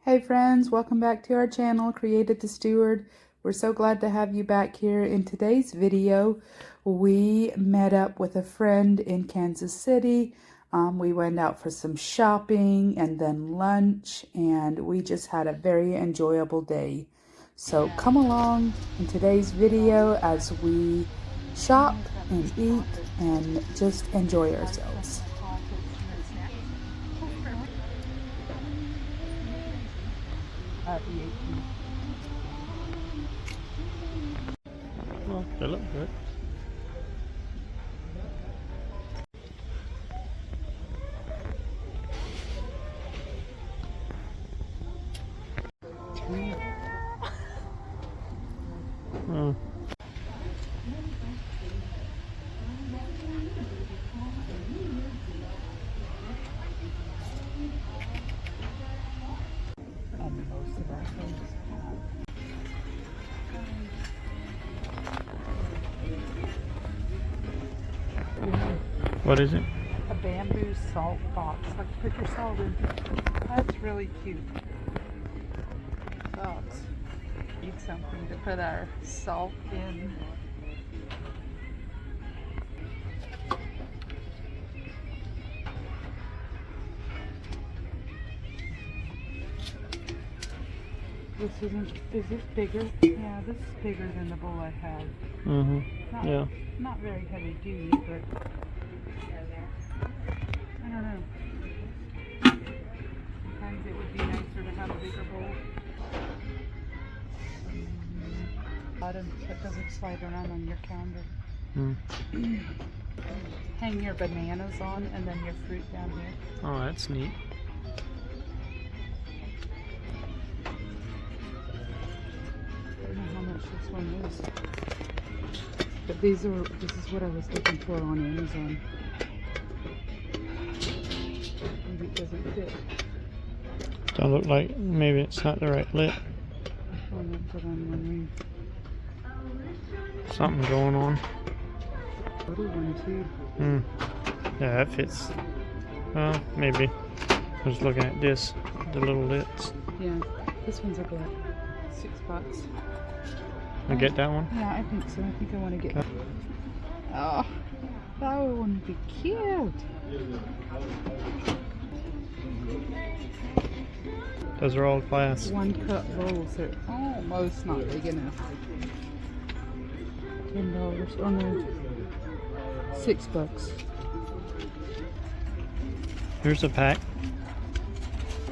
Hey friends, welcome back to our channel, Created to Steward. We're so glad to have you back here. In today's video, we met up with a friend in Kansas City. We went out for some shopping and then lunch, and we just had a very enjoyable day. So come along in today's video as we shop and eat and just enjoy ourselves. Well, they look good. Oh. What is it? A bamboo salt box, like put your salt in. That's really cute. Box. Need something to put our salt in. Is this bigger? Yeah, this is bigger than the bowl I have. Mm-hmm. Yeah. Not very heavy duty, but I don't know. Sometimes it would be nicer to have a bigger bowl. Bottom, that doesn't slide around on your counter. Mm. Hang your bananas on and then your fruit down here. Oh, that's neat. I don't know how much this one is. But this is what I was looking for on Amazon. Maybe it doesn't fit. Don't look like maybe it's not the right lid. That's what I'm wondering. Something going on. Little one too. Yeah, that fits. Well, maybe. I was looking at this, the little lids. Yeah, this one's a glass. $6. I get that one? Yeah, I think so. I think I want to get. Okay. Oh, that one would be cute. Those are all glass. 1 cup bowls are almost not big enough. $10. Oh no, $6. Here's a pack.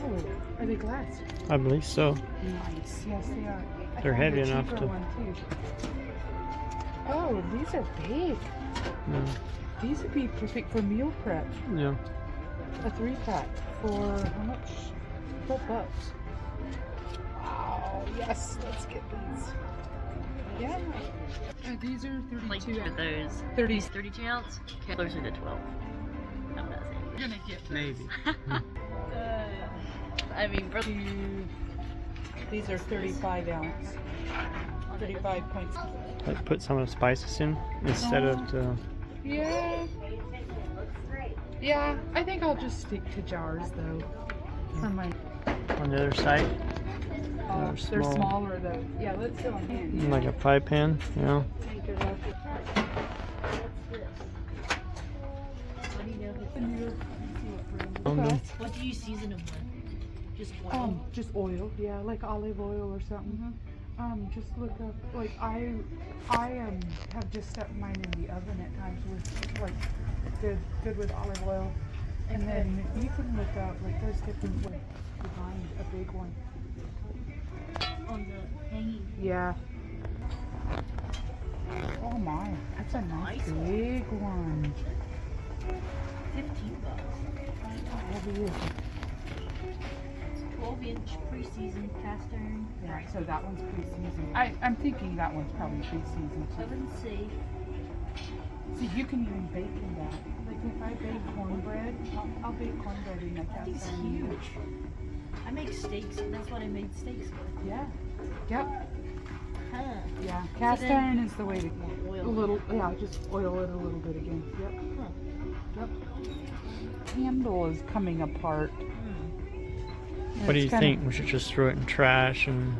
Oh, are they glass? I believe so. Nice. Yes, they are. They're heavy enough to. One too. Oh, these are big. Yeah. These would be perfect for meal prep. Yeah. A 3-pack for how much? $12. Wow. Yes, let's get these. Yeah. These are 32 like ounce. those 30. 32 ounce, closer to 12. I'm not saying. We're gonna get Maybe. I mean, for these are 35 ounce. 35 points. Like put some of the spices in instead of the. Yeah. Yeah, I think I'll just stick to jars though. For my. On the other side. They're smaller though. Yeah, let's do them in. Like a pie pan, you know. what do you season them with? Just oil? Just oil, yeah, like olive oil or something. Just look up, like I have just set mine in the oven at times with like good with olive oil, and then you can look up like there's different ways behind a big one. On the hanging. Yeah. Oh my, that's a nice big one. $15. How heavy is it? 12-inch pre-seasoned cast iron. Yeah, so that one's pre-seasoned. I'm thinking that one's probably pre-seasoned too. Oven safe. See, you can even bake in that. Like if I bake cornbread, I'll bake cornbread in my cast It's iron. huge. I make steaks. That's what I made steaks with. Yeah. Yep. Huh. Yeah. Cast then- iron is the way to go. Oil. A little, yeah, just oil it a little bit again. Yep. Huh. Yep. Handle is coming apart. What do you think? We should just throw it in trash and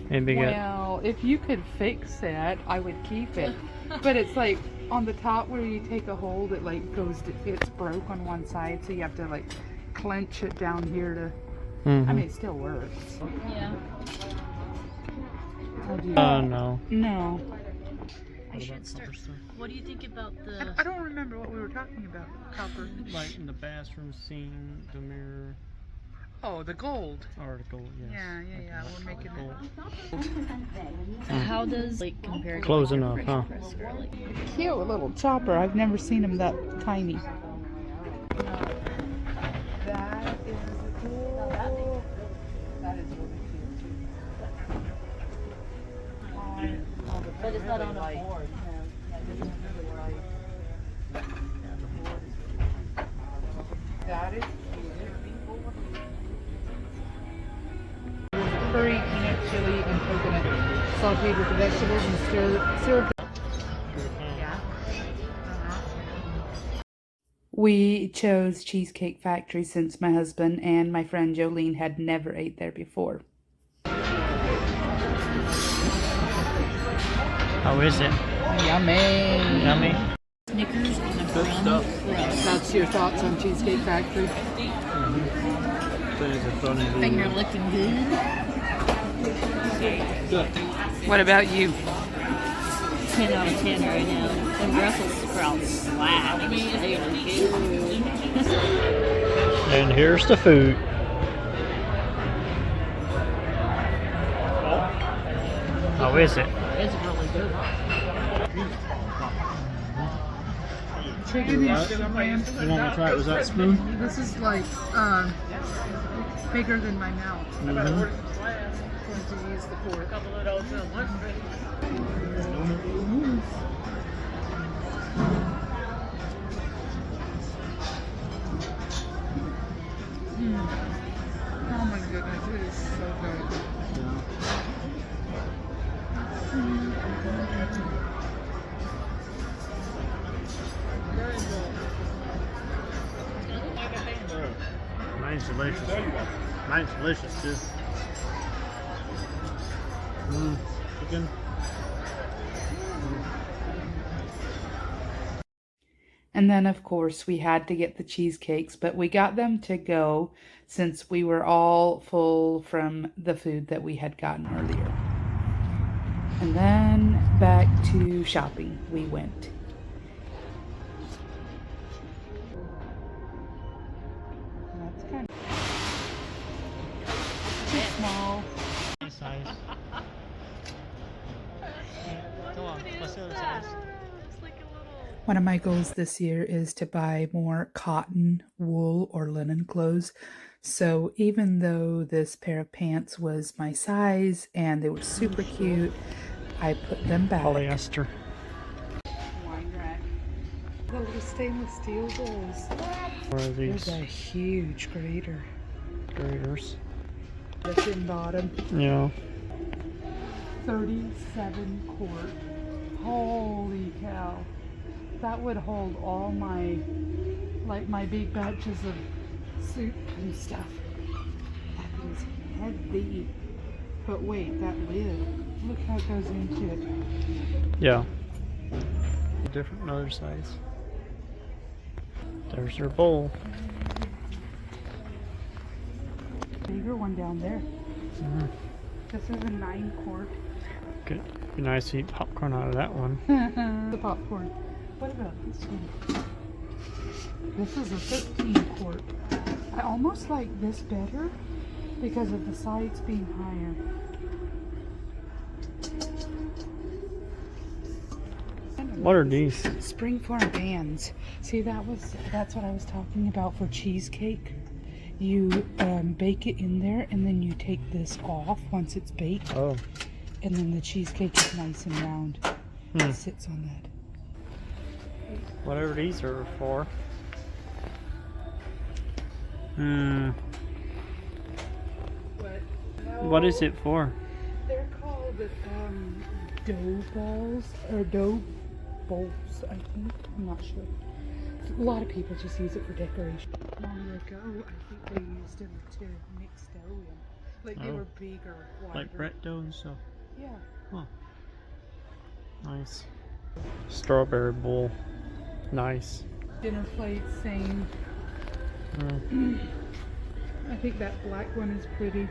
maybe get. Well, if you could fix it, I would keep it. But it's like on the top where you take a hold, it like goes to, it's broke on one side, so you have to like clench it down here to. I mean, it still works. Yeah. No. No. I should start. What do you think about the? I don't remember what we were talking about. Copper. Like in the bathroom scene, the mirror. Oh, the gold. Or the gold, yes. Yeah. We're making gold. How does like compare to Close like, enough, your huh? French press or, like, cute little chopper. I've never seen them that tiny. That is cool. That is really cute too. But it's not on a board. That is curry, peanut, chili, and coconut sauteed with the vegetables and syrup. Yeah. We chose Cheesecake Factory since my husband and my friend Jolene had never ate there before. How is it? Yummy. Yummy. Snickers and a brown crust. That's your thoughts on Cheesecake Factory? Finger looking good. What about you? 10 out of 10 right now. And Brussels sprouts slap. They are good. And here's the food. How is it? It's really good. Chicken and lamb. You want me to try it with that spoon? This is like bigger than my mouth. I'm going to use the fork. Oh my goodness, it is so good. Mine's delicious. Mine's delicious too. Chicken. And then, of course, we had to get the cheesecakes, but we got them to go since we were all full from the food that we had gotten earlier. And then back to shopping we went. That's kind of too small. Size. Come on, let's see the size. One of my goals this year is to buy more cotton, wool, or linen clothes. So even though this pair of pants was my size and they were super cute, I put them back. Polyester. Wine rack. The little stainless steel bowls. What are There's these? a huge grater. Graters. The thin bottom. Yeah. 37 quart. Holy cow. That would hold all my, like my big batches of soup and stuff. That is heavy. But wait, that lid. Look how it goes into it. Yeah. Different, another size. There's your bowl. Bigger one down there. This is a 9 quart. Good. Be nice to eat popcorn out of that one. The popcorn. What about this one? This is a 15 quart. I almost like this better because of the sides being higher. What are these? Springform bands. See, that's what I was talking about for cheesecake. You bake it in there and then you take this off once it's baked. Oh. And then the cheesecake is nice and round. It sits on that. Whatever these are for. What is it for? They're called dough balls or dough bowls, I think. I'm not sure. A lot of people just use it for decoration. Long ago, I think they used them to mix dough in. Like they were bigger, wider. Like bread dough and stuff. Yeah. Huh. Nice. Strawberry bowl. Nice. Dinner plate, same. I think that black one is pretty.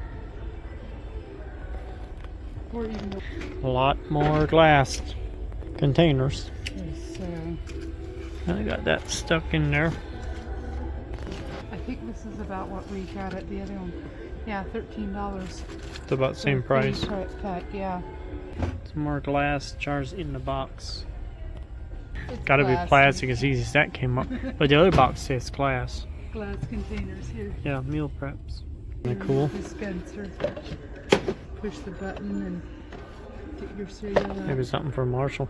Or even A lot more glass containers. this, I got that stuck in there. I think this is about what we got at the other one. Yeah, $13. It's about the same price. Pack, yeah. Some more glass jars in the box. It's Gotta be glass. plastic as easy as that came up. But the other box says glass. Glass containers here. Yeah, meal preps. Isn't that cool? Dispenser. Push the button and get your cereal out. Maybe something for Marshall.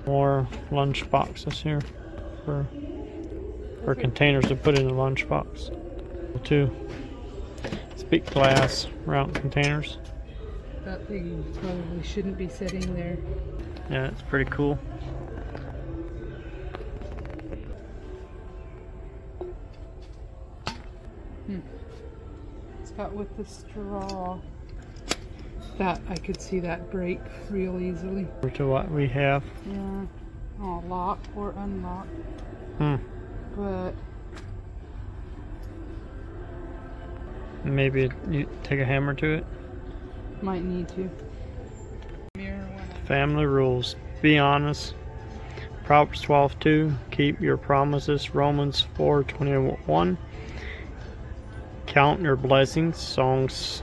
More lunch boxes here for containers to put in the lunch box. Too. It's big glass round containers. That thing probably shouldn't be sitting there. Yeah, it's pretty cool. It's got with the straw. That I could see that break real easily. To what we have. Yeah. Oh, lock or unlock. But maybe you take a hammer to it. might need to. Family rules. Be honest. Proverbs 12:2. Keep your promises. Romans 4:21. Count your blessings. Songs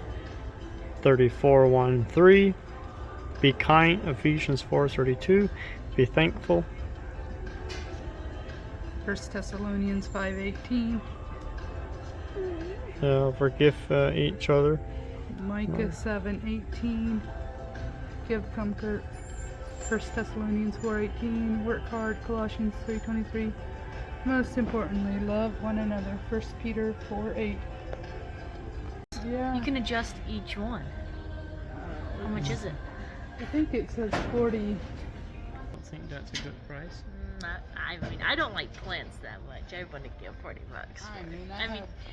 34:1-3. Be kind. Ephesians 4:32. Be thankful. 1 Thessalonians 5:18. Forgive each other. Micah 7:18. Give comfort. 1 Thessalonians 4:18. Work hard. Colossians 3:23. Most importantly, love one another. 1 Peter 4:8. Yeah. You can adjust each one. How much is it? I think it says 40. I think that's a good price. I mean, I don't like plants that much. I want to give $40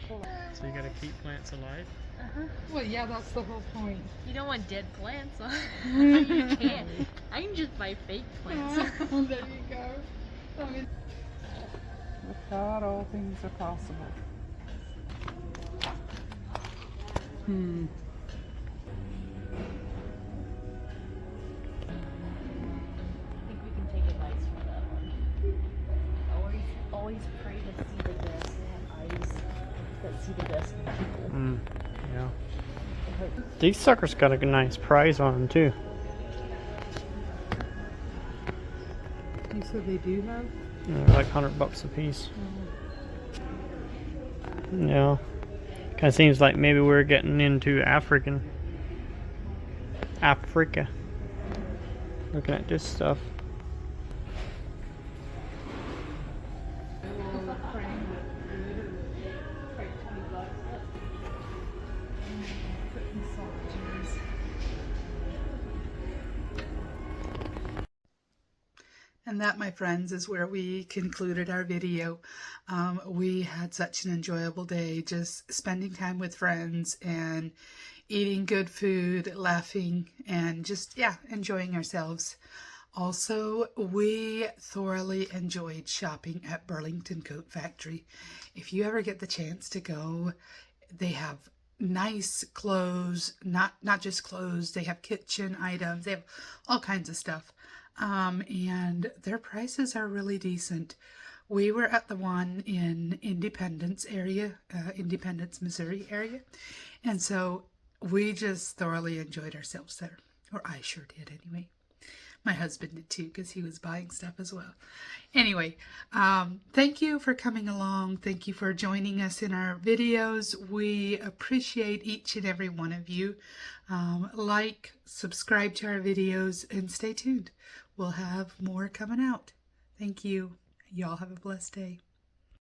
for it. So you gotta keep plants alive. Well, yeah, that's the whole point. You don't want dead plants. You can't. I can just buy fake plants. There you go. With God, all things are possible. I think we can take advice from that one. Always pray to see the best and have eyes that see the best in people. Yeah. These suckers got a nice price on them too. You said they do have? They're like $100 a piece. Yeah. Kind of seems like maybe we're getting into Africa. Looking at this stuff. And that, my friends, is where we concluded our video. We had such an enjoyable day, just spending time with friends and eating good food, laughing, and just, yeah, enjoying ourselves. Also, we thoroughly enjoyed shopping at Burlington Coat Factory. If you ever get the chance to go, they have nice clothes, not just clothes, they have kitchen items, they have all kinds of stuff. And their prices are really decent. We were at the one in Independence area, Independence, Missouri area. And so we just thoroughly enjoyed ourselves there. Or I sure did anyway. My husband did too, because he was buying stuff as well. Anyway, thank you for coming along. Thank you for joining us in our videos. We appreciate each and every one of you. Like, subscribe to our videos, and stay tuned. We'll have more coming out. Thank you. Y'all have a blessed day.